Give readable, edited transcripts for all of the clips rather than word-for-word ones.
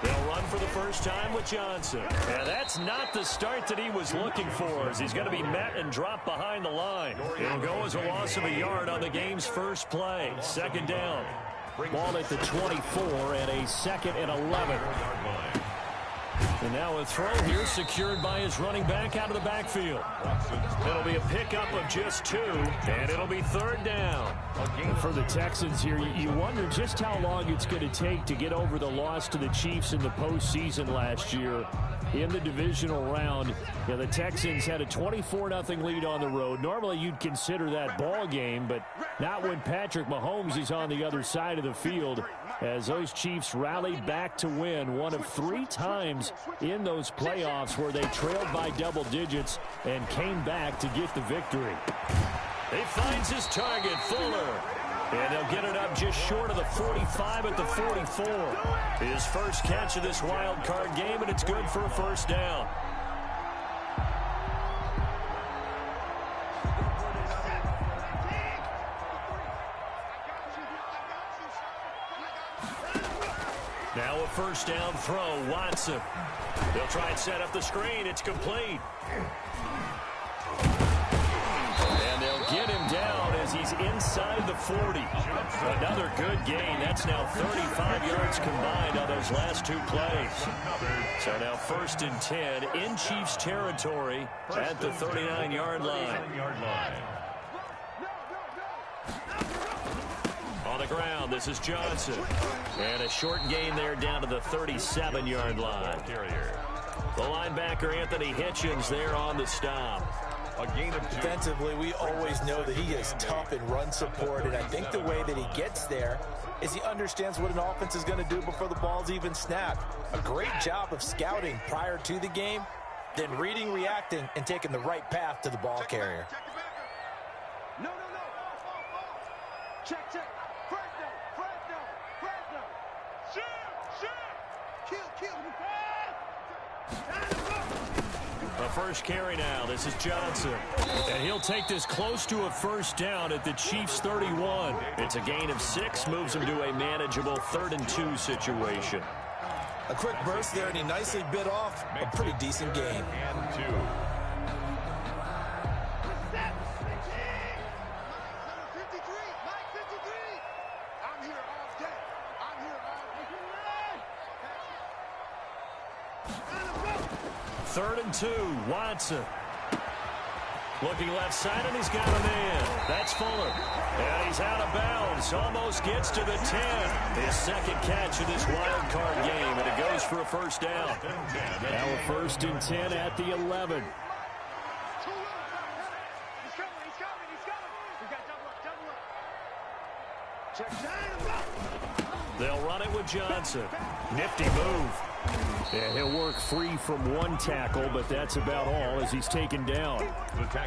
They'll run for the first time with Johnson. And that's not the start that he was looking for, as he's going to be met and dropped behind the line. It'll go as a loss of a yard on the game's first play. Second down. Ball at the 24 and a 2nd and 11. And now a throw here secured by his running back out of the backfield. It'll be a pickup of just 2, and it'll be 3rd down. And for the Texans here, you wonder just how long it's going to take to get over the loss to the Chiefs in the postseason last year in the divisional round. Yeah, the Texans had a 24-0 lead on the road. Normally you'd consider that ball game, but not when Patrick Mahomes is on the other side of the field, as those Chiefs rallied back to win one of 3 times in those playoffs where they trailed by double digits and came back to get the victory. He finds his target, Fuller. And they'll get it up just short of the 45 at the 44. His first catch of this wild card game, and it's good for a first down. Now a first down throw, Watson. They'll try and set up the screen. It's complete. And they'll get him down as he's inside the 40. Another good gain. That's now 35 yards combined on those last 2 plays. So now 1st and 10 in Chiefs territory at the 39-yard line. On the ground, this is Johnson. And a short gain there down to the 37-yard line. The linebacker, Anthony Hitchens, there on the stop. Defensively, we always know that he is tough in run support, and I think the way that he gets there is he understands what an offense is going to do before the ball's even snapped. A great job of scouting prior to the game, then reading, reacting, and taking the right path to the ball carrier. No. Check. Fresno. Shoot. Kill. The first carry now. This is Johnson. And he'll take this close to a first down at the Chiefs' 31. It's a gain of 6, moves him to a manageable 3rd and 2 situation. A quick burst there, and he nicely bit off a pretty decent gain. And 2. Third and 2, Watson. Looking left side, and he's got a man. That's Fuller. And he's out of bounds. Almost gets to the 10. His 2nd catch of this wild card game, and it goes for a first down. Now a 1st and 10 at the 11. He's coming. We got double up. They'll run it with Johnson. Nifty move. Yeah, he'll work free from 1 tackle, but that's about all as he's taken down.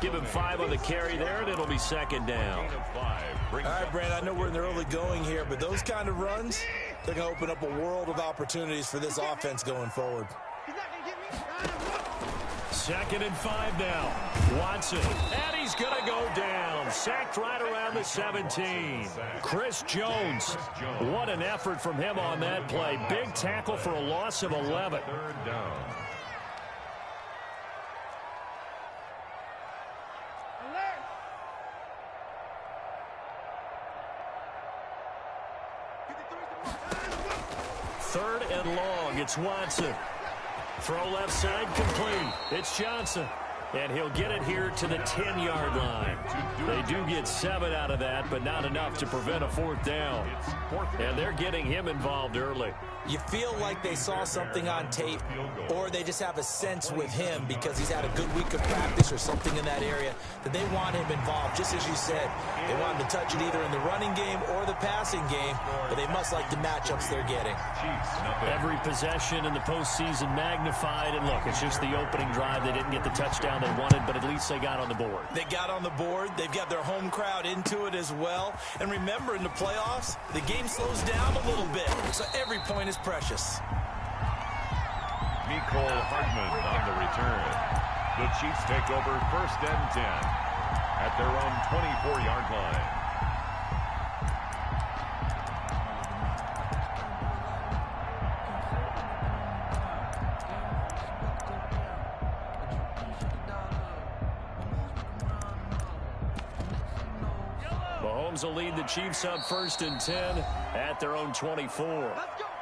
Give him 5 on the carry there, and it'll be 2nd down. All right, Brandon, I know we're in the early going here, but those kind of runs, they're going to open up a world of opportunities for this offense going forward. 2nd and 5 now. Watson, and he's going to go down. Sacked right around the 17. Chris Jones. What an effort from him on that play. Big tackle for a loss of 11. 3rd down. Third and long. It's Watson. Throw left side complete. It's Johnson. And he'll get it here to the 10-yard line. They do get 7 out of that, but not enough to prevent a 4th down. And they're getting him involved early. You feel like they saw something on tape, or they just have a sense with him because he's had a good week of practice or something in that area that they want him involved. Just as you said, they want him to touch it either in the running game or the passing game, but they must like the matchups they're getting. Every possession in the postseason magnified, and look, it's just the opening drive. They didn't get the touchdown they wanted, but at least they got on the board. They got on the board. They've got their home crowd into it as well. And remember, in the playoffs, the game slows down a little bit, so every point is precious. Nicole Hardman on the return. The Chiefs take over 1st and 10 at their own 24-yard line. Mahomes will lead the Chiefs up 1st and 10 at their own 24.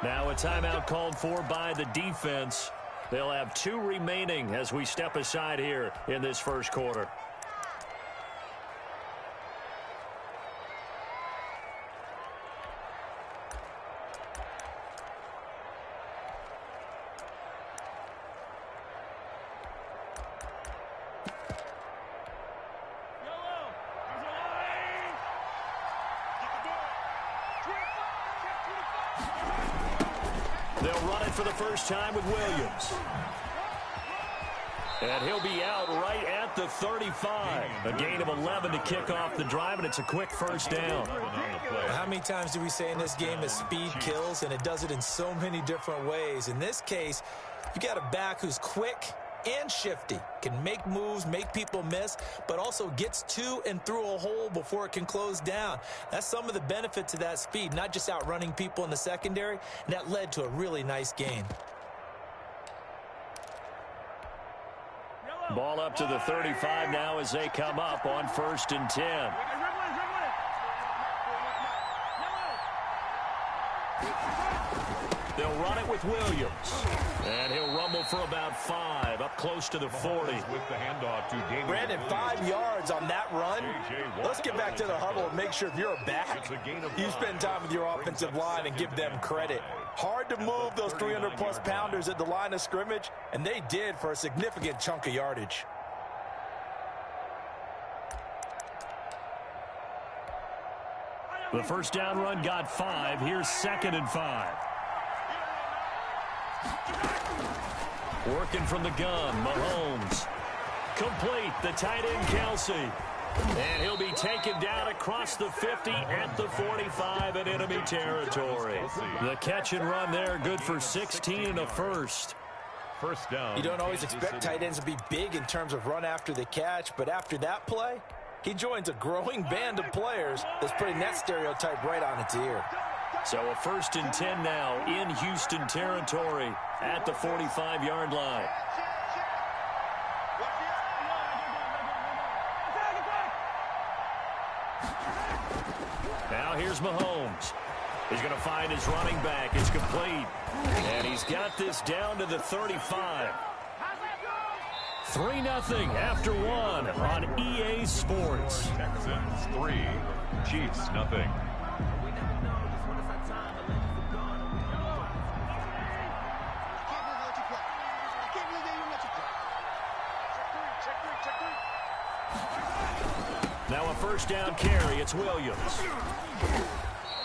Now a timeout called for by the defense. They'll have 2 remaining as we step aside here in this first quarter. They'll run it for the first time with Williams. And he'll be out right at the 35. A gain of 11 to kick off the drive, and it's a quick 1st down. How many times do we say in this game that speed kills, and it does it in so many different ways? In this case, you got a back who's quick and shifty, can make moves, make people miss, but also gets to and through a hole before it can close down. That's some of the benefit to that speed, not just outrunning people in the secondary, and that led to a really nice gain. Ball up to the 35 now as they come up on 1st and 10. They'll run it with Williams. And he'll rumble for about 5, up close to the 40. Brandon, 5 yards on that run. Let's get back to the huddle and make sure if you're a back, you spend time with your offensive line and give them credit. Hard to move those 300-plus pounders at the line of scrimmage, and they did for a significant chunk of yardage. The first down run got 5. Here's 2nd and 5. Working from the gun, Mahomes. Complete, the tight end, Kelsey. And he'll be taken down across the 50 at the 45 in enemy territory. The catch and run there, good for 16 and a first. First down. You don't always expect tight ends to be big in terms of run after the catch, but after that play, he joins a growing band of players that's putting that stereotype right on its ear. So a 1st and 10 now in Houston territory at the 45-yard line. Now here's Mahomes. He's going to find his running back. It's complete. And he's got this down to the 35. 3-0 after 1 on EA Sports. Texans 3, Chiefs nothing. Now a first down carry. It's Williams.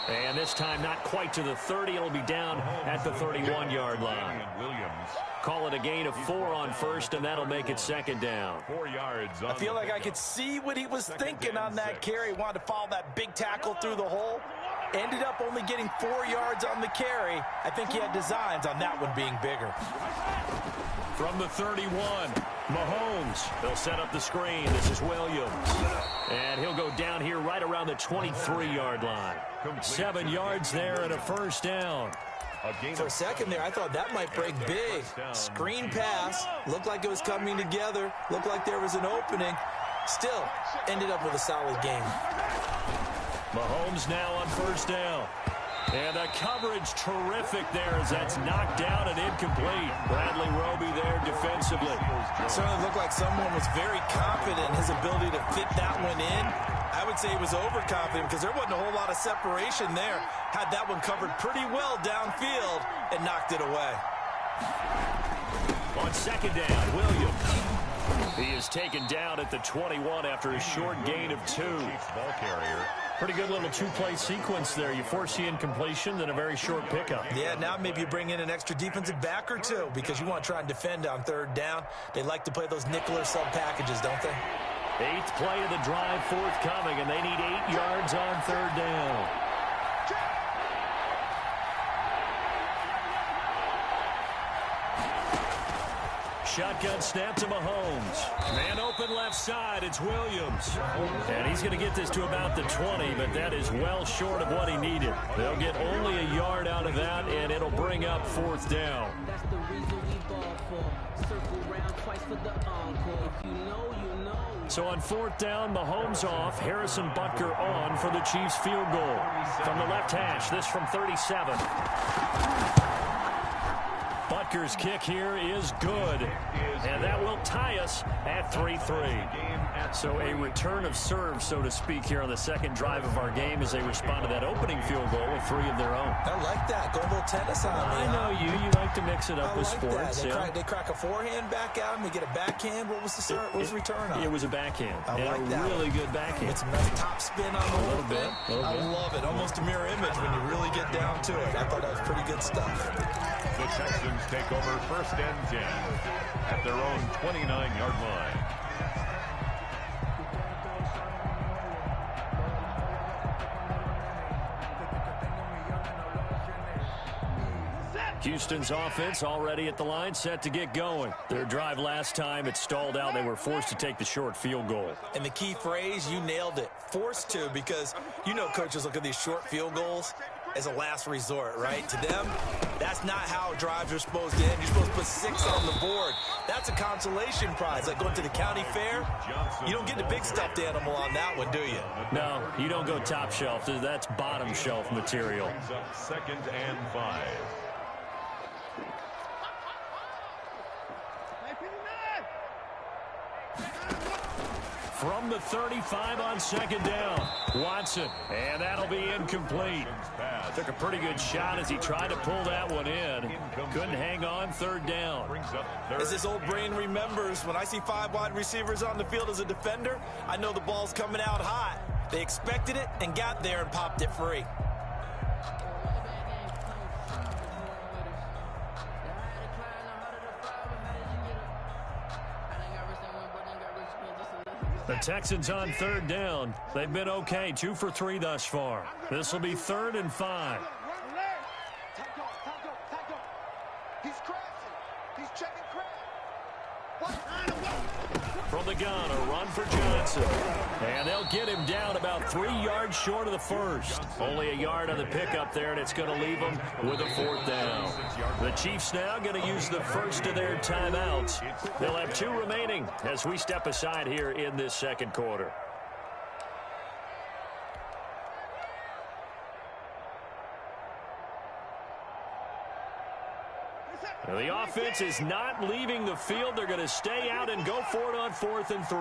And this time not quite to the 30. It'll be down at the 31-yard line. Call it a gain of 4 on 1st, and that'll make it 2nd down. 4 yards. I feel like I could see what he was thinking on that carry. Wanted to follow that big tackle through the hole. Ended up only getting 4 yards on the carry. I think he had designs on that one being bigger. From the 31, Mahomes. They'll set up the screen. This is Williams. And he'll go down here right around the 23-yard line. 7 yards there and a first down. For a second there, I thought that might break big. Screen pass. Looked like it was coming together. Looked like there was an opening. Still, ended up with a solid game. Mahomes now on first down. And the coverage terrific there as that's knocked down and incomplete. Bradley Roby there defensively. It certainly looked like someone was very confident in his ability to fit that one in. I would say he was overconfident because there wasn't a whole lot of separation there. Had that one covered pretty well downfield and knocked it away. On second down, Williams. He is taken down at the 21 after a short gain of 2. Ball carrier. Pretty good little two-play sequence there. You force the incompletion, then a very short pickup. Yeah, now maybe you bring in an extra defensive back or two because you want to try and defend on third down. They like to play those nickel or sub packages, don't they? 8th play of the drive forthcoming, and they need 8 yards on third down. Shotgun snap to Mahomes. Man open left side, it's Williams. And he's going to get this to about the 20, but that is well short of what he needed. They'll get only a yard out of that, and it'll bring up 4th down. That's the reason we ball for. Circle round twice for the encore. If you know, you know. So on 4th down, Mahomes off, Harrison Butker on for the Chiefs field goal. From the left hash, this from 37. Butker's kick here is good, and that will tie us at 3-3. So a return of serve, so to speak, here on the second drive of our game as they respond to that opening field goal with 3 of their own. I like that. Go a little tennis on me. I know you like to mix it up with sports. They crack a forehand back out and they get a backhand. What was the return on? It was a backhand. I like that. Really good backhand. It's a nice top spin on the little bit. I love it. Almost a mirror image when you really get down to it. I thought that was pretty good stuff. The Texans take over 1st and 10 at their own 29-yard line. Houston's offense already at the line, set to get going. Their drive last time, it stalled out. They were forced to take the short field goal. And the key phrase, you nailed it. Forced to, because you know coaches look at these short field goals as a last resort, right? To them, that's not how drives are supposed to end. You're supposed to put 6 on the board. That's a consolation prize. Like going to the county fair, you don't get the big stuffed animal on that one, do you? No, you don't go top shelf. That's bottom shelf material. 2nd and 5. From the 35 on second down, Watson, and that'll be incomplete. Took a pretty good shot as he tried to pull that one in. Couldn't hang on 3rd down. As this old brain remembers, when I see 5 wide receivers on the field as a defender, I know the ball's coming out hot. They expected it and got there and popped it free. The Texans on 3rd down. They've been okay, 2 for 3 thus far. This will be 3rd and 5. He's crashing. He's checking crash. From the gun, a run for Johnson. And they'll get him down about 3 yards short of the first. Only a yard on the pickup there, and it's going to leave them with a 4th down. The Chiefs now going to use the first of their timeouts. They'll have 2 remaining as we step aside here in this second quarter. The offense is not leaving the field. They're going to stay out and go for it on 4th and 3.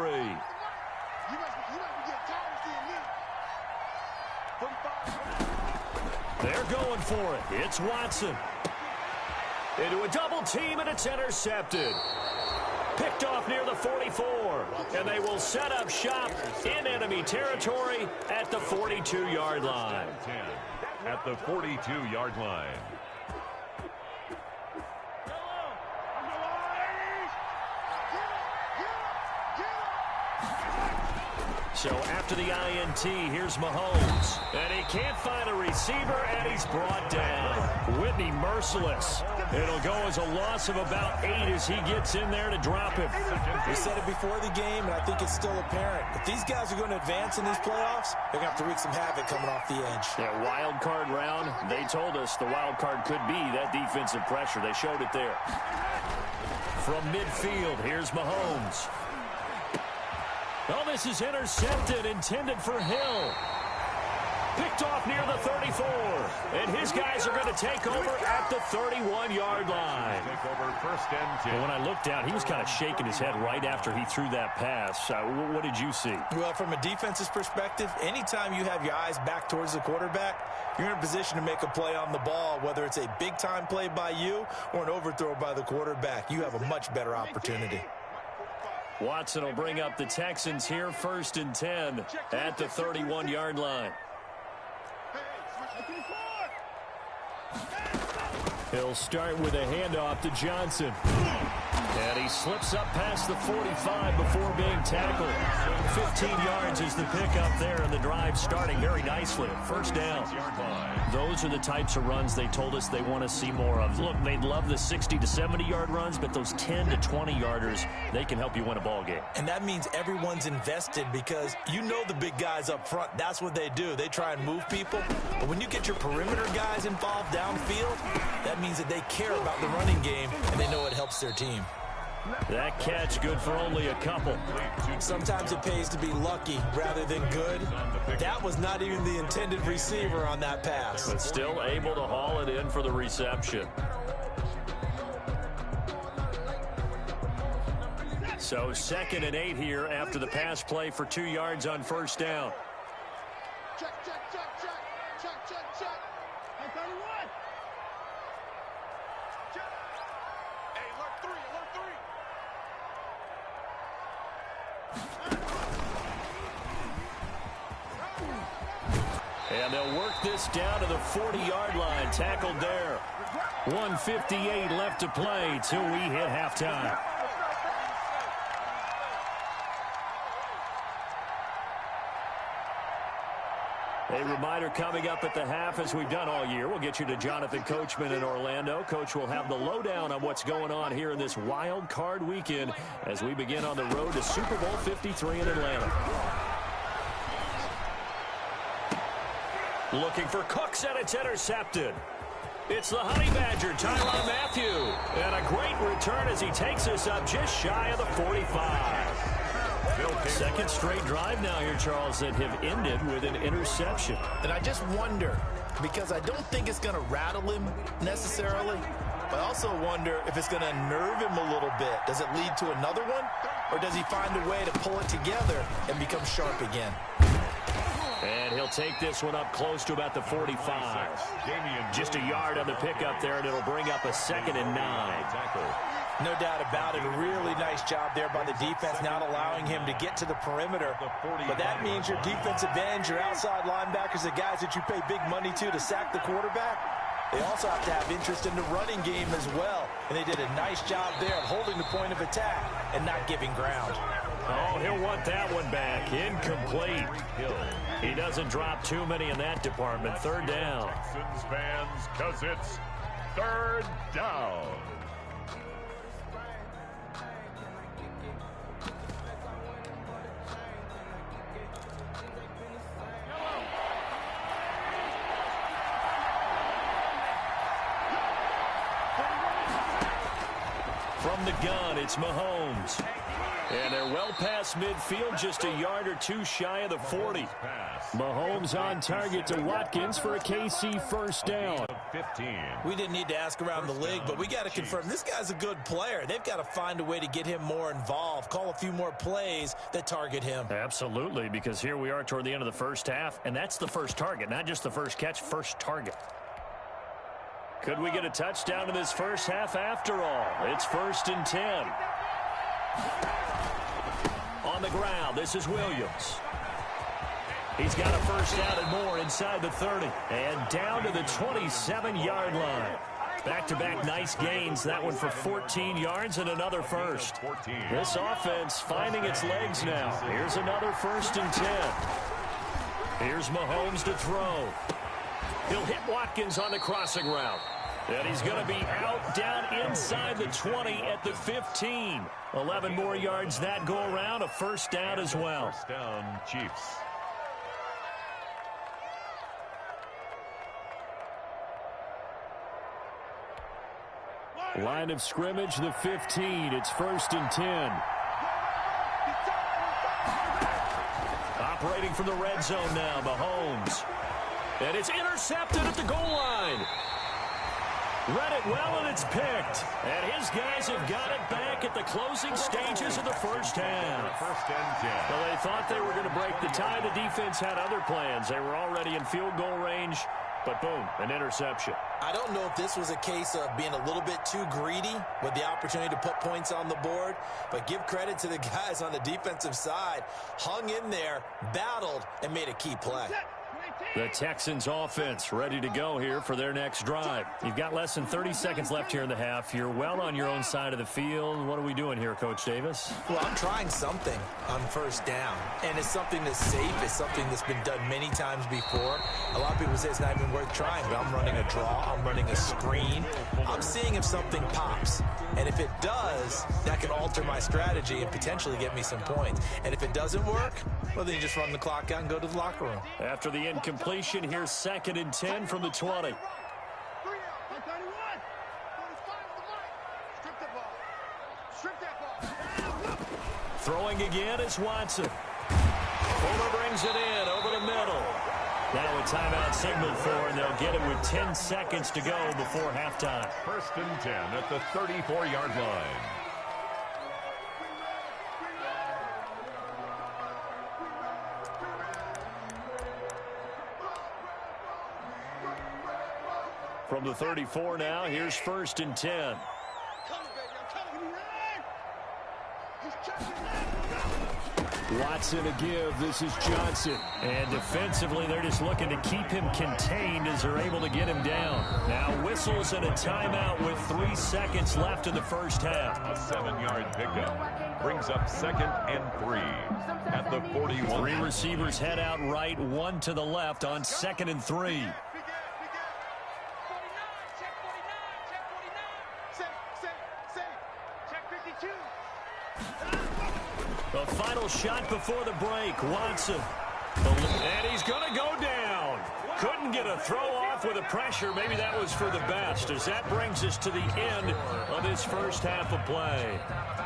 They're going for it. It's Watson. Into a double team, and it's intercepted. Picked off near the 44. And they will set up shop in enemy territory at the 42-yard line. At the 42-yard line. So after the INT, here's Mahomes. And he can't find a receiver, and he's brought down. Whitney merciless. It'll go as a loss of about 8 as he gets in there to drop him. We said it before the game, and I think it's still apparent. If these guys are going to advance in these playoffs, they're going to have to wreak some havoc coming off the edge. Yeah, wild card round. They told us the wild card could be that defensive pressure. They showed it there. From midfield, here's Mahomes. Oh, this is intercepted, intended for Hill. Picked off near the 34. And his guys are going to take over at the 31-yard line. Take over first and 10. Well, when I looked down, he was kind of shaking his head right after he threw that pass. What did you see? Well, from a defense's perspective, anytime you have your eyes back towards the quarterback, you're in a position to make a play on the ball, whether it's a big-time play by you or an overthrow by the quarterback. You have a much better opportunity. Watson will bring up the Texans here, first and 10 at the 31-yard line. He'll start with a handoff to Johnson. And he slips up past the 45 before being tackled. 15 yards is the pickup there, and the drive starting very nicely. First down. Those are the types of runs they told us they want to see more of. Look, they'd love the 60 to 70-yard runs, but those 10 to 20-yarders, they can help you win a ball game. And that means everyone's invested because you know the big guys up front, that's what they do. They try and move people. But when you get your perimeter guys involved downfield, that means that they care about the running game and they know it helps their team. That catch good for only a couple. Sometimes it pays to be lucky rather than good. That was not even the intended receiver on that pass. But still able to haul it in for the reception. So 2nd and 8 here after the pass play for 2 yards on first down. Check, check, check, check. Check, check, check. Hey, 31. Check. Hey, alert 3, alert 3. And they'll work this down to the 40-yard line. Tackled there. 1:58 left to play till we hit halftime. A reminder coming up at the half, as we've done all year. We'll get you to Jonathan Coachman in Orlando. Coach will have the lowdown on what's going on here in this wild card weekend as we begin on the road to Super Bowl 53 in Atlanta. Looking for Cooks, and it's intercepted. It's the Honey Badger, Tyrann Mathieu. And a great return as he takes us up just shy of the 45. Second straight drive now here, Charles, that have ended with an interception. And I just wonder, because I don't think it's going to rattle him necessarily, but I also wonder if it's going to nerve him a little bit. Does it lead to another one? Or does he find a way to pull it together and become sharp again? And he'll take this one up close to about the 45. Just a yard on the pickup there, and it'll bring up a 2nd and 9. No doubt about it. A really nice job there by the defense, not allowing him to get to the perimeter. But that means your defensive ends, your outside linebackers, the guys that you pay big money to sack the quarterback, they also have to have interest in the running game as well. And they did a nice job there of holding the point of attack and not giving ground. Oh, he'll want that one back. Incomplete. He doesn't drop too many in that department. Third down. Texans fans, because it's third down. From the gun, it's Mahomes. And they're well past midfield, just a yard or two shy of the 40. Mahomes on target to Watkins for a KC first down. 15. We didn't need to ask around the league, but we got to confirm this guy's a good player. They've got to find a way to get him more involved, call a few more plays that target him. Absolutely, because here we are toward the end of the first half, and that's the first target, not just the first catch, first target. Could we get a touchdown in this first half after all? It's 1st and 10. On the ground, this is Williams. He's got a first down and more inside the 30. And down to the 27-yard line. Back-to-back nice gains. That one for 14 yards and another first. This offense finding its legs now. Here's another 1st and 10. Here's Mahomes to throw. He'll hit Watkins on the crossing route. And he's going to be out down inside the 20 at the 15. 11 more yards that go around. A first down as well. First down, Chiefs. Line of scrimmage, the 15. It's 1st and 10. Operating from the red zone now, Mahomes. And it's intercepted at the goal line. Read it well, and it's picked. And his guys have got it back at the closing stages of the first half. First and 10. Well, they thought they were going to break the tie. The defense had other plans. They were already in field goal range, but boom, an interception. I don't know if this was a case of being a little bit too greedy with the opportunity to put points on the board, but give credit to the guys on the defensive side. Hung in there, battled, and made a key play. The Texans offense ready to go here for their next drive. You've got less than 30 seconds left here in the half. You're well on your own side of the field. What are we doing here, Coach Davis? Well, I'm trying something on first down, and it's something that's safe. It's something that's been done many times before. A lot of people say it's not even worth trying, but I'm running a draw. I'm running a screen. I'm seeing if something pops, and if it does, that can alter my strategy and potentially get me some points. And if it doesn't work, well, then you just run the clock out and go to the locker room. After the incompletion, here's 2nd and 10 from the 20. Throwing again is Watson. Fuller brings it in over the middle. Now a timeout signaled for, and they'll get him with 10 seconds to go before halftime. First and 10 at the 34-yard line. From the 34 now, here's 1st and 10. Watson a give. This is Johnson. And defensively, they're just looking to keep him contained as they're able to get him down. Now whistles and a timeout with 3 seconds left in the first half. A 7-yard pickup brings up 2nd and 3 at the 41. 3 receivers head out right, 1 to the left on 2nd and 3. The final shot before the break. Watson. And he's going to go down. Couldn't get a throw off with the pressure. Maybe that was for the best, as that brings us to the end of this first half of play.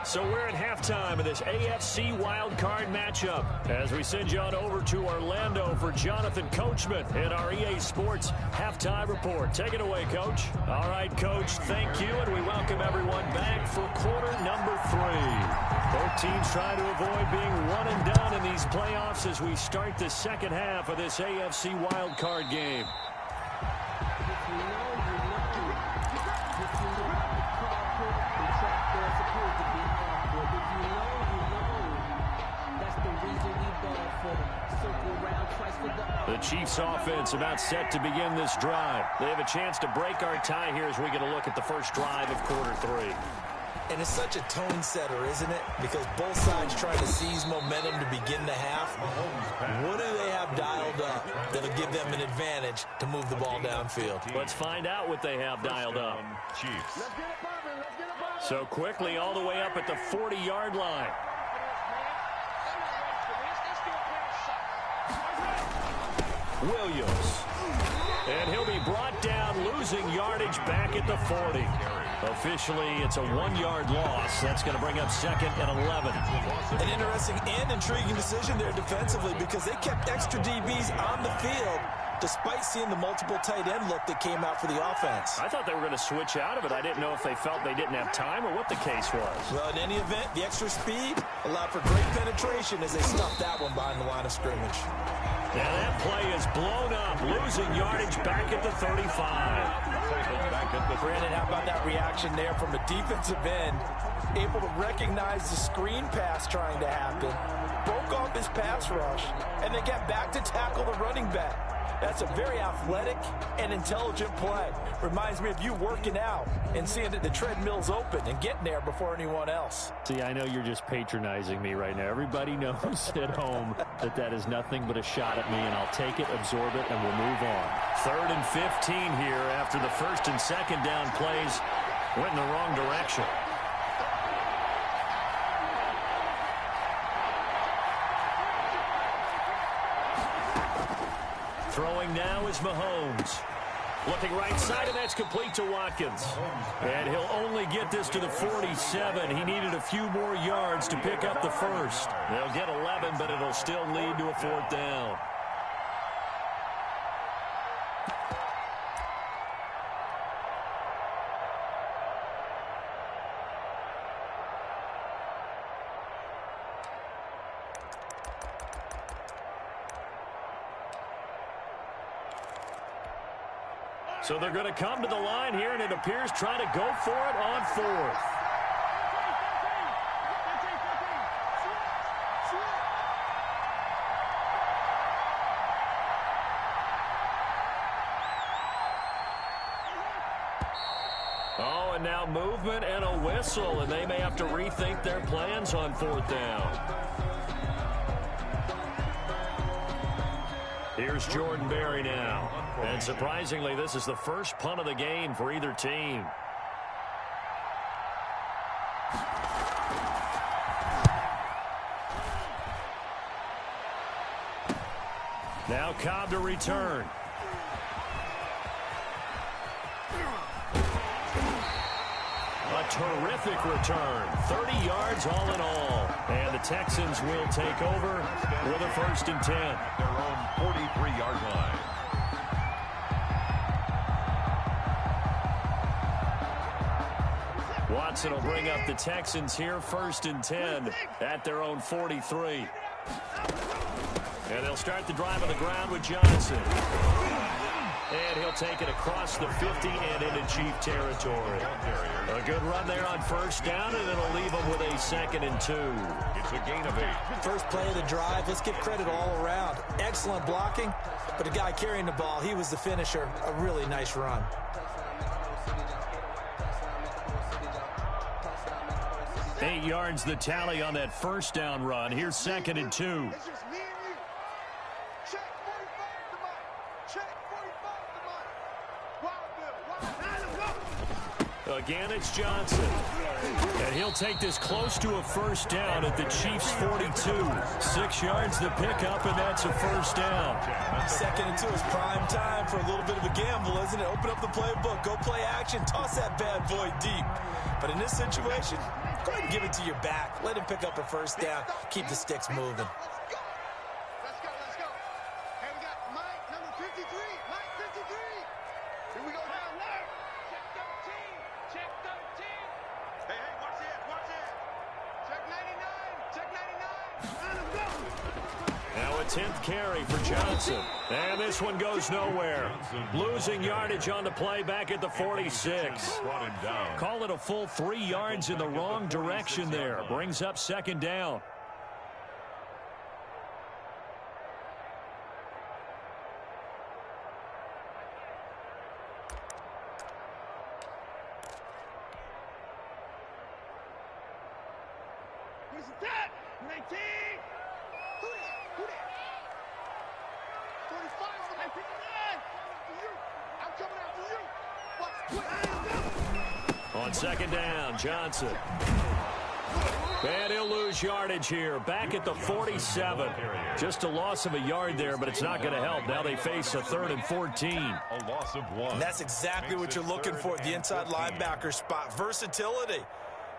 So we're at halftime of this AFC wildcard matchup as we send you on over to Orlando for Jonathan Coachman in our EA Sports halftime report. Take it away, Coach. All right, Coach, thank you, and we welcome everyone back for quarter number 3. Both teams try to avoid being one and done in these playoffs as we start the second half of this AFC wildcard game. The Chiefs offense about set to begin this drive. They have a chance to break our tie here as we get a look at the first drive of quarter 3. And it's such a tone setter, isn't it? Because both sides trying to seize momentum to begin the half. What do they have dialed up that'll give them an advantage to move the ball downfield? Let's find out what they have dialed up. Chiefs. So quickly all the way up at the 40-yard line. Williams. And he'll be brought down, losing yardage back at the 40. Officially, it's a 1-yard loss. That's going to bring up 2nd and 11. An interesting and intriguing decision there defensively, because they kept extra DBs on the field despite seeing the multiple tight end look that came out for the offense. I thought they were going to switch out of it. I didn't know if they felt they didn't have time or what the case was. Well, in any event, the extra speed allowed for great penetration as they stuffed that one behind the line of scrimmage. Now that play is blown up, losing yardage back at the 35. Brandon, how about that reaction there from a defensive end? Able to recognize the screen pass trying to happen, broke off his pass rush, and then get back to tackle the running back. That's a very athletic and intelligent play. Reminds me of you working out and seeing that the treadmill's open and getting there before anyone else. See, I know you're just patronizing me right now. Everybody knows at home that that is nothing but a shot at me, and I'll take it, absorb it, and we'll move on. 3rd and 15 here after the 1st and 2nd down plays went in the wrong direction. Throwing now is Mahomes. Looking right side, and that's complete to Watkins. And he'll only get this to the 47. He needed a few more yards to pick up the first. They'll get 11, but it'll still lead to a 4th down. So they're going to come to the line here, and it appears trying to go for it on fourth. Oh, and now movement and a whistle, and they may have to rethink their plans on fourth down. Here's Jordan Berry now. And surprisingly, this is the first punt of the game for either team. Now Cobb to return. A terrific return. 30 yards all in all. And the Texans will take over with a 1st and 10. Their own 43-yard line. Watson will bring up the Texans here, 1st and 10 at their own 43. And they'll start the drive on the ground with Johnson. And he'll take it across the 50 and into Chief territory. A good run there on 1st down, and it'll leave them with a 2nd and 2. It's a gain of 8. First play of the drive, let's give credit all around. Excellent blocking, but the guy carrying the ball, he was the finisher. A really nice run. Eight yards the tally on that 1st down run. Here's 2nd and 2. Again, it's Johnson. And he'll take this close to a 1st down at the Chiefs' 42. 6 yards the pickup, and that's a 1st down. 2nd and 2 is prime time for a little bit of a gamble, isn't it? Open up the playbook, go play action, toss that bad boy deep. But in this situation, go ahead and give it to your back. Let him pick up a 1st down. Keep the sticks moving. Let's go. Hey, we got Mike, number 53. Mike 53. Here we go down there. Check 13. Hey, watch it. Check 99. Let's go. Now a 10th carry for Johnson. And this one goes nowhere. Losing yardage on the play back at the 46. Brought him down. Call it a full 3 yards in the wrong direction there. Brings up 2nd down. Who's that? 19. Who that? 45 on my 59. I'm coming after you. On 2nd down, Johnson. And he'll lose yardage here. Back at the 47. Just a loss of a yard there, but it's not going to help. Now they face a 3rd and 14. A loss of 1. And that's exactly what you're looking for at the inside linebacker spot. Versatility.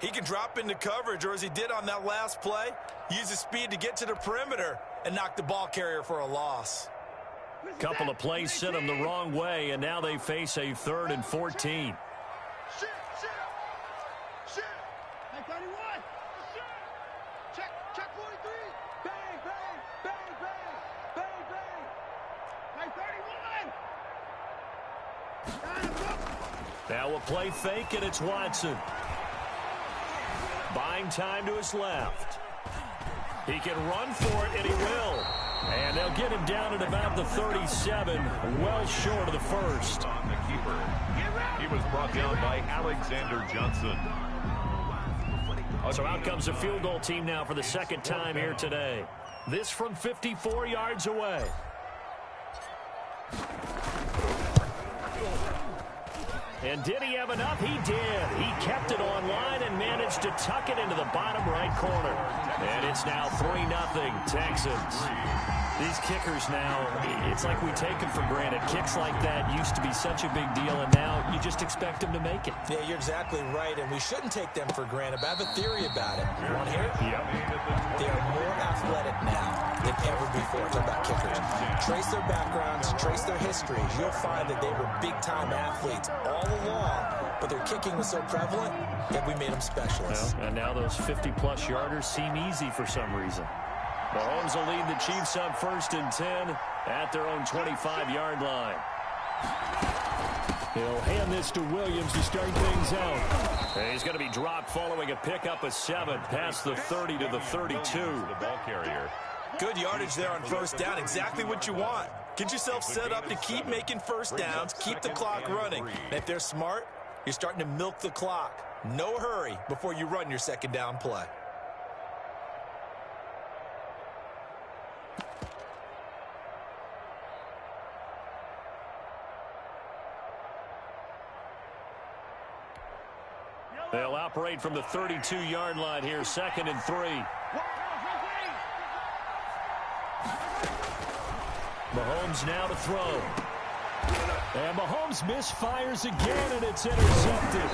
He can drop into coverage, or as he did on that last play, use his speed to get to the perimeter and knock the ball carrier for a loss. Couple of plays sent them the wrong way, and now they face a 3rd and 14. Shit. 31. Check 43. Bang. 31. Now a play fake, and it's Watson. Buying time to his left. He can run for it, and he will. And they'll get him down at about the 37, well short of the 1st. On the keeper. He was brought down by Alexander Johnson. So out comes a field goal team now for the 2nd time here today. This from 54 yards away. And did he have enough? He did. He kept it online and managed to tuck it into the bottom right corner. And it's now 3-0 Texans. These kickers now, it's like we take them for granted. Kicks like that used to be such a big deal, and now you just expect them to make it. Yeah, you're exactly right, and we shouldn't take them for granted. But I have a theory about it. You want to hear it? Yep. They are more athletic now than ever before. Talk about kickers. Trace their backgrounds, trace their histories. You'll find that they were big-time athletes all along, but their kicking was so prevalent that we made them specialists. Well, and now those 50-plus yarders seem easy for some reason. Mahomes will lead the Chiefs on 1st and 10 at their own 25-yard line. He'll hand this to Williams to start things out. And he's going to be dropped following a pickup of 7 past the 30 to the 32. The ball carrier. Good yardage there on first down. Exactly what you want. Get yourself set up to keep making first downs, keep the clock running. And if they're smart, you're starting to milk the clock. No hurry before you run your second down play. They'll operate from the 32-yard line here, 2nd and 3. Mahomes now to throw. And Mahomes misfires again, and it's intercepted.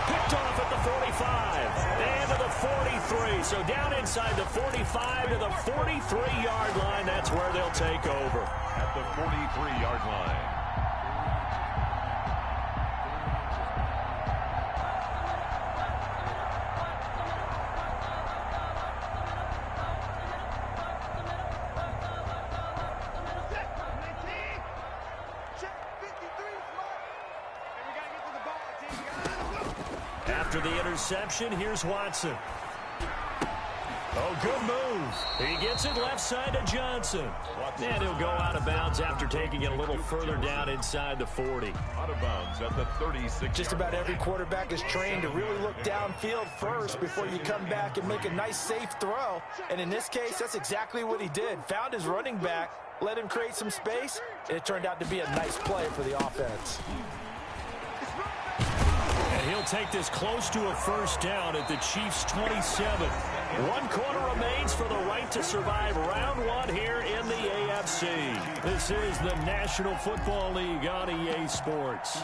Picked off at the 45 and to the 43. So down inside the 45 to the 43-yard line. That's where they'll take over. At the 43-yard line. After the interception, here's Watson. Oh, good move. He gets it left side to Johnson. And he'll go out of bounds after taking it a little further down inside the 40. Out of bounds at the 36. Just about every quarterback is trained to really look downfield first before you come back and make a nice, safe throw. And in this case, that's exactly what he did. Found his running back, let him create some space, and it turned out to be a nice play for the offense. And he'll take this close to a first down at the Chiefs' 27. 1 quarter remains for the right to survive round 1 here in the AFC. This is the National Football League on EA Sports.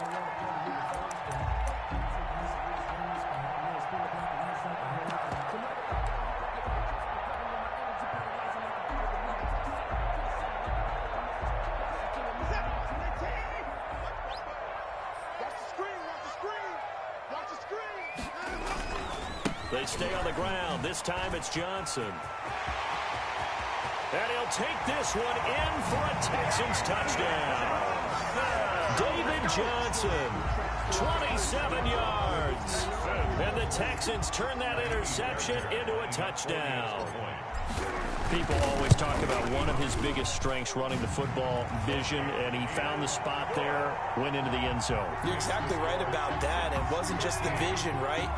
They stay on the ground. This time it's Johnson. And he'll take this one in for a Texans touchdown. David Johnson, 27 yards. And the Texans turn that interception into a touchdown. People always talk about one of his biggest strengths running the football, vision, and he found the spot there, went into the end zone. You're exactly right about that. It wasn't just the vision, right?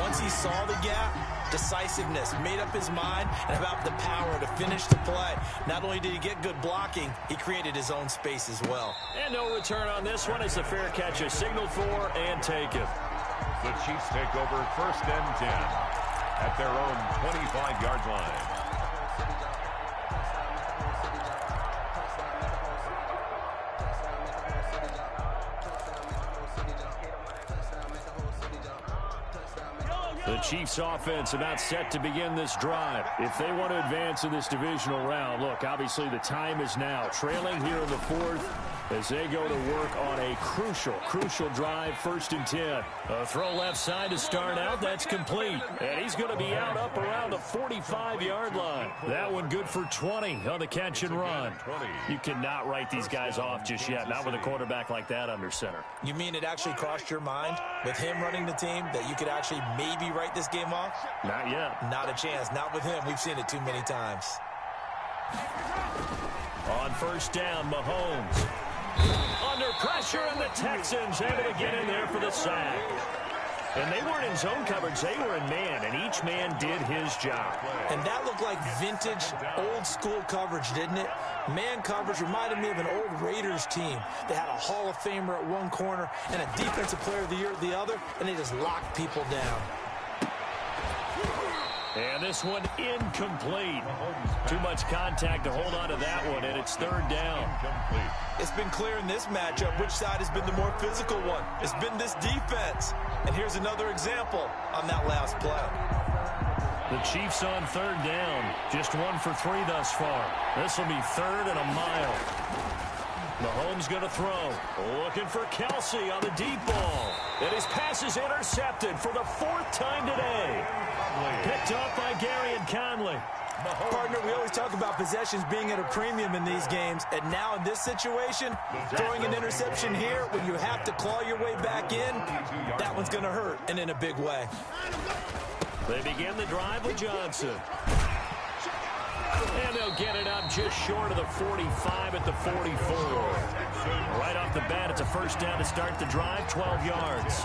Once he saw the gap, decisiveness, made up his mind, and about the power to finish the play. Not only did he get good blocking, he created his own space as well. And no return on this one as the fair catch is signaled for and taken. The Chiefs take over 1st and 10 at their own 25-yard line. The Chiefs offense about set to begin this drive. If they want to advance in this divisional round, look, obviously the time is now. Trailing here in the 4th as they go to work on a crucial drive, 1st and 10. A throw left side to start out. That's complete. And he's going to be out up around the 45-yard line. That one good for 20 on the catch and run. You cannot write these guys off just yet, not with a quarterback like that under center. You mean it actually crossed your mind with him running the team that you could actually maybe write this game off? Not yet. Not a chance. Not with him. We've seen it too many times. On 1st down, Mahomes. Under pressure, and the Texans able to get in there for the sack. And they weren't in zone coverage. They were in man, and each man did his job. And that looked like vintage, old-school coverage, didn't it? Man coverage reminded me of an old Raiders team. They had a Hall of Famer at one corner and a Defensive Player of the Year at the other, and they just locked people down. And this one incomplete. Too much contact to hold on to that one, and it's 3rd down. It's been clear in this matchup which side has been the more physical one. It's been this defense. And here's another example on that last play. The Chiefs on 3rd down. Just 1 for 3 thus far. This will be 3rd and a mile. Mahomes going to throw. Looking for Kelsey on the deep ball. And his pass is intercepted for the 4th time today. Picked up by Gary and Conley. Partner, we always talk about possessions being at a premium in these games, and now in this situation, throwing an interception here when you have to claw your way back in, that one's going to hurt, and in a big way. They begin the drive with Johnson. And they'll get it up just short of the 45 at the 44. Right off the bat, it's a first down to start the drive, 12 yards.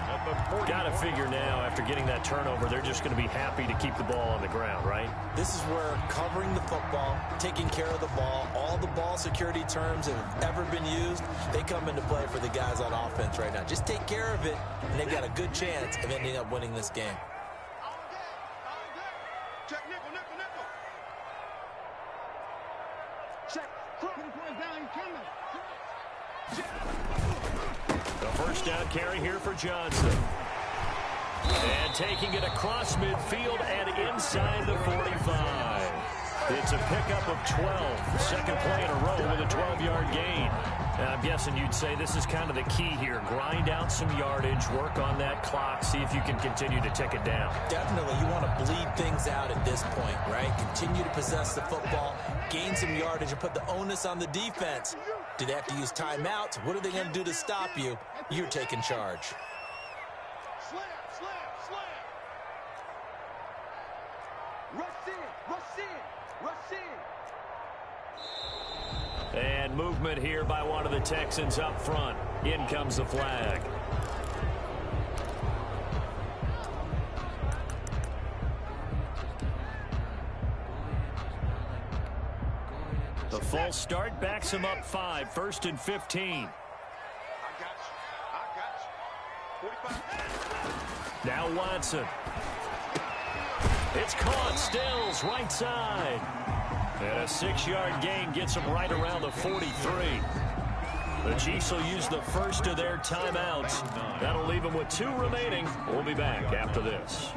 Got to figure now, after getting that turnover, they're just going to be happy to keep the ball on the ground, right? This is where covering the football, taking care of the ball, all the ball security terms that have ever been used, they come into play for the guys on offense right now. Just take care of it, and they've got a good chance of ending up winning this game. Check nickel, nickel, nickel. Check. The first down carry here for Johnson. And taking it across midfield and inside the 45. It's a pickup of 12. Second play in a row with a 12-yard gain. And I'm guessing you'd say this is kind of the key here. Grind out some yardage, work on that clock, see if you can continue to tick it down. Definitely, you want to bleed things out at this point, right? Continue to possess the football, gain some yardage, and put the onus on the defense. Do they have to use timeouts? What are they going to do to stop you? You're taking charge. Slam, slam, slam. Rush in, rush in, rush in. And movement here by one of the Texans up front. In comes the flag. The false start backs him up 5, 1st and 15. I got you. 45. Now Watson. It's caught. Stills right side. And a 6-yard gain gets him right around the 43. The Chiefs will use the first of their timeouts. That'll leave them with 2 remaining. We'll be back after this.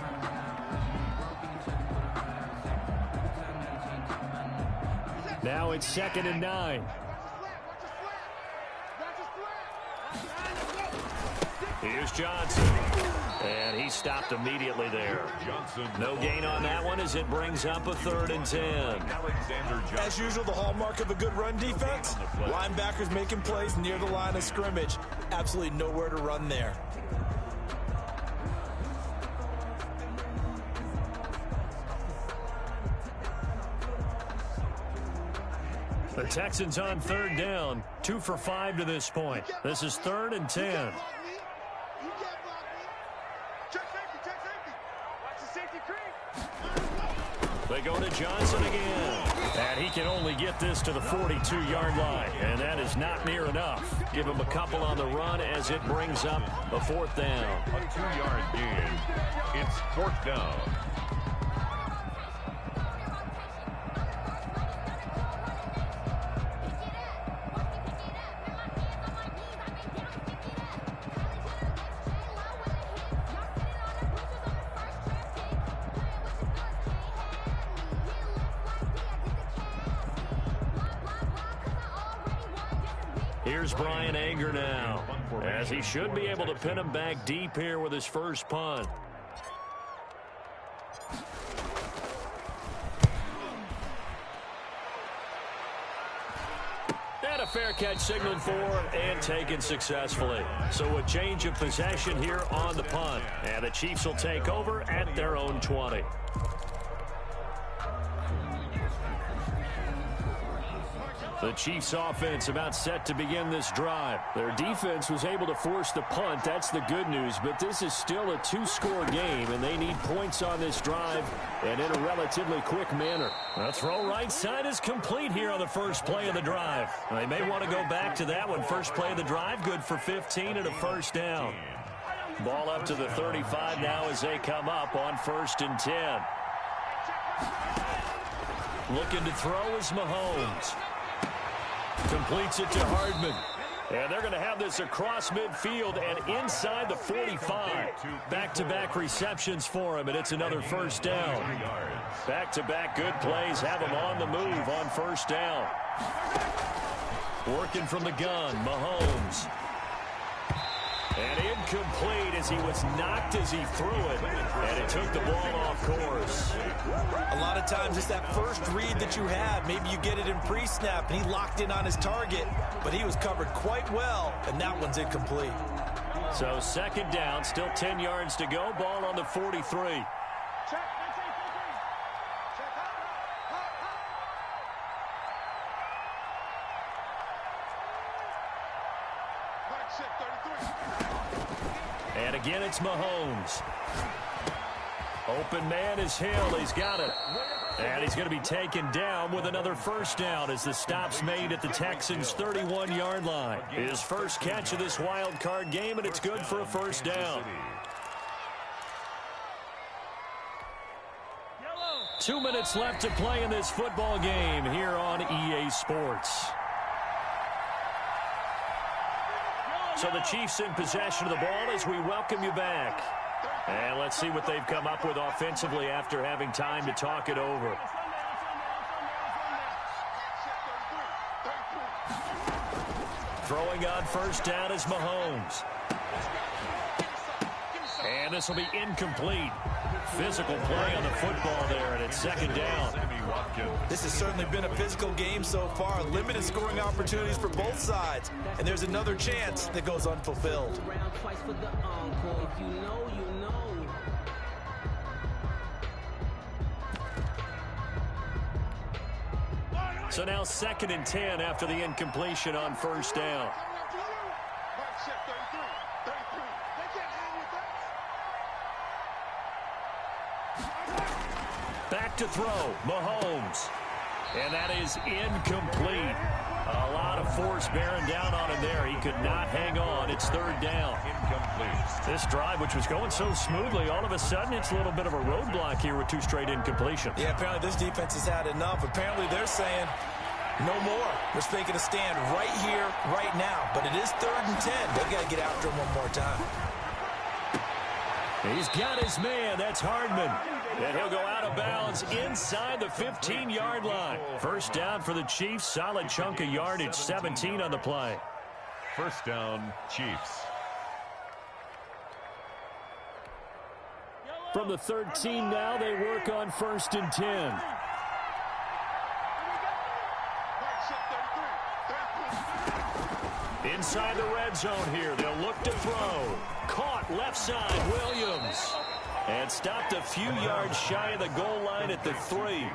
Now it's 2nd and 9. Here's Johnson. And he stopped immediately there. No gain on that one as it brings up a 3rd and 10. As usual, the hallmark of a good run defense, linebackers making plays near the line of scrimmage. Absolutely nowhere to run there. The Texans on 3rd down, 2 for 5 to this point. This is 3rd and 10. They go to Johnson again. And he can only get this to the 42-yard line. And that is not near enough. Give him a couple on the run as it brings up a 4th down. A 2-yard gain. It's 4th down. Here's Brian Anger now, as he should be able to pin him back deep here with his first punt. And a fair catch signaled for and taken successfully. So a change of possession here on the punt. And the Chiefs will take over at their own 20. The Chiefs offense about set to begin this drive. Their defense was able to force the punt. That's the good news. But this is still a 2-score game, and they need points on this drive and in a relatively quick manner. The throw right side is complete here on the first play of the drive. They may want to go back to that one. First play of the drive, good for 15 and a first down. Ball up to the 35 now as they come up on 1st and 10. Looking to throw is Mahomes. Completes it to Hardman. And they're going to have this across midfield and inside the 45. Back-to-back receptions for him, and it's another first down. Back-to-back good plays have him on the move on first down. Working from the gun, Mahomes. And incomplete as he was knocked as he threw it. And it took the ball off course. A lot of times it's that first read that you have. Maybe you get it in pre-snap and he locked in on his target, but he was covered quite well, and that one's incomplete. So second down, still 10 yards to go. Ball on the 43. And again, it's Mahomes. Open man is Hill. He's got it. And he's going to be taken down with another first down as the stop's made at the Texans' 31-yard line. His first catch of this wild card game, and it's good for a first down. 2 minutes left to play in this football game here on EA Sports. So the Chiefs in possession of the ball as we welcome you back. And let's see what they've come up with offensively after having time to talk it over. Throwing on first down is Mahomes. And this will be incomplete. Physical play on the football there, and it's second down. This has certainly been a physical game so far. Limited scoring opportunities for both sides. And there's another chance that goes unfulfilled. So now second and 10 after the incompletion on first down. Back to throw, Mahomes. And that is incomplete. A lot of force bearing down on him there. He could not hang on. It's third down. Incomplete. This drive, which was going so smoothly, all of a sudden it's a little bit of a roadblock here with two straight incompletions. Yeah, apparently this defense has had enough. Apparently they're saying no more. We're making a stand right here, right now. But it is third and 10. They've got to get after him one more time. He's got his man. That's Hardman. And he'll go out of bounds inside the 15-yard line. First down for the Chiefs. Solid chunk of yardage. 17 on the play. First down, Chiefs. From the 13 now, they work on first and 10. Inside the red zone here. They'll look to throw. Caught left side, Williams. And stopped a few yards shy of the goal line at the 3.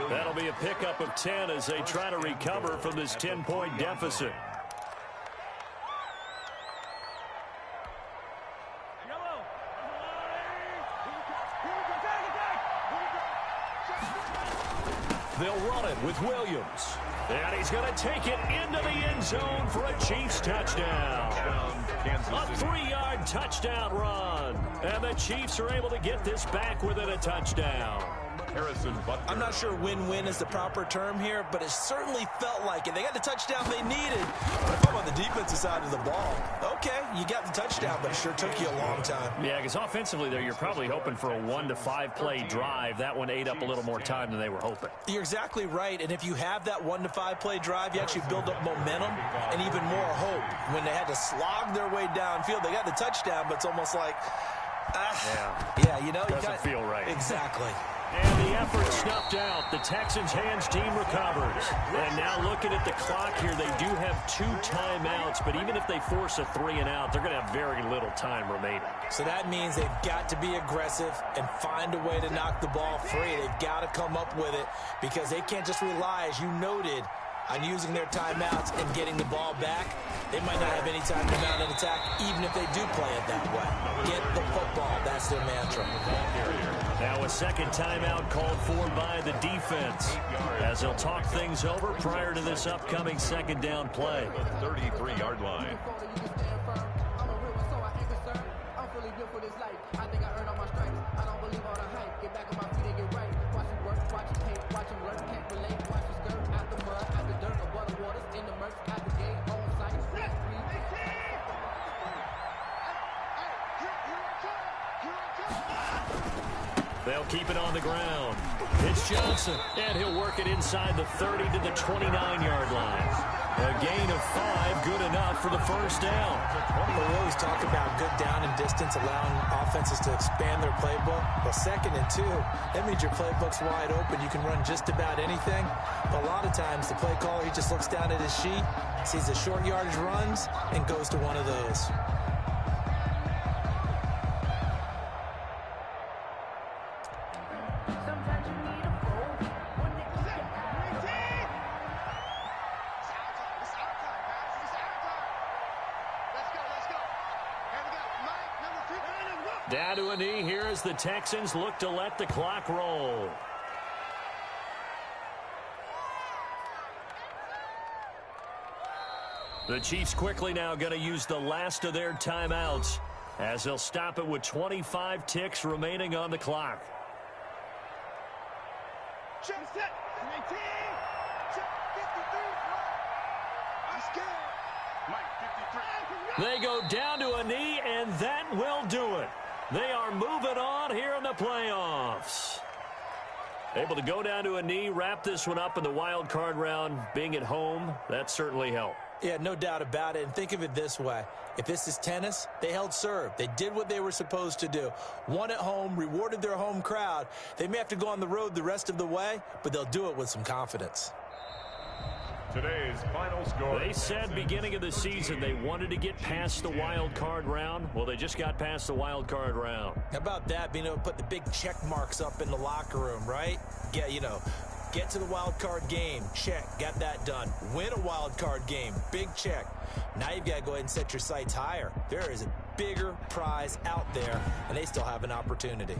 That'll be a pickup of 10 as they try to recover from this 10-point deficit. They'll run it with Williams. And he's going to take it into the end zone for a Chiefs touchdown. A 3-yard touchdown run. And the Chiefs are able to get this back within a touchdown. I'm not sure win-win is the proper term here, but it certainly felt like it. They got the touchdown they needed. But if I'm on the defensive side of the ball, okay, you got the touchdown, but it sure took you a long time. Yeah, because offensively, there, you're probably hoping for a 1 to 5 play drive. That one ate up a little more time than they were hoping. You're exactly right, and if you have that 1 to 5 play drive, you actually build up momentum and even more hope. When they had to slog their way downfield, they got the touchdown, but it's almost like, yeah, you know, doesn't feel right. Exactly. And the effort snuffed out. The Texans' hands team recovers. And now looking at the clock here, they do have 2 timeouts, but even if they force a 3 and out, they're going to have very little time remaining. So that means they've got to be aggressive and find a way to knock the ball free. They've got to come up with it because they can't just rely, as you noted, on using their timeouts and getting the ball back. They might not have any time to mount an attack, even if they do play it that way. Get the football. That's their mantra. Now a second timeout called for by the defense as they'll talk things over prior to this upcoming second down play. 33-yard line. They'll keep it on the ground. It's Johnson, and he'll work it inside the 30 to the 29-yard line. A gain of 5, good enough for the first down. Well, we always talk about good down and distance, allowing offenses to expand their playbook. Well, 2nd and 2, that means your playbook's wide open. You can run just about anything. But a lot of times, the play caller, he just looks down at his sheet, sees the short yardage runs, and goes to one of those. Down to a knee here as the Texans look to let the clock roll. The Chiefs quickly now going to use the last of their timeouts as they'll stop it with 25 ticks remaining on the clock. Check set. 19. Check 53. I'm scared. Mike, 53. They go down to a knee, and that will do it. They are moving on here in the playoffs. Able to go down to a knee, wrap this one up in the wild card round. Being at home, that certainly helped. Yeah, no doubt about it. And think of it this way. If this is tennis, they held serve. They did what they were supposed to do. Won at home, rewarded their home crowd. They may have to go on the road the rest of the way, but they'll do it with some confidence. Today's final score. They said beginning of the season they wanted to get past the wild card round. Well, they just got past the wild card round. How about that, being able to put the big check marks up in the locker room, right? Yeah, you know, get to the wild card game, check, got that done. Win a wild card game, big check. Now you've got to go ahead and set your sights higher. There is a bigger prize out there, and they still have an opportunity.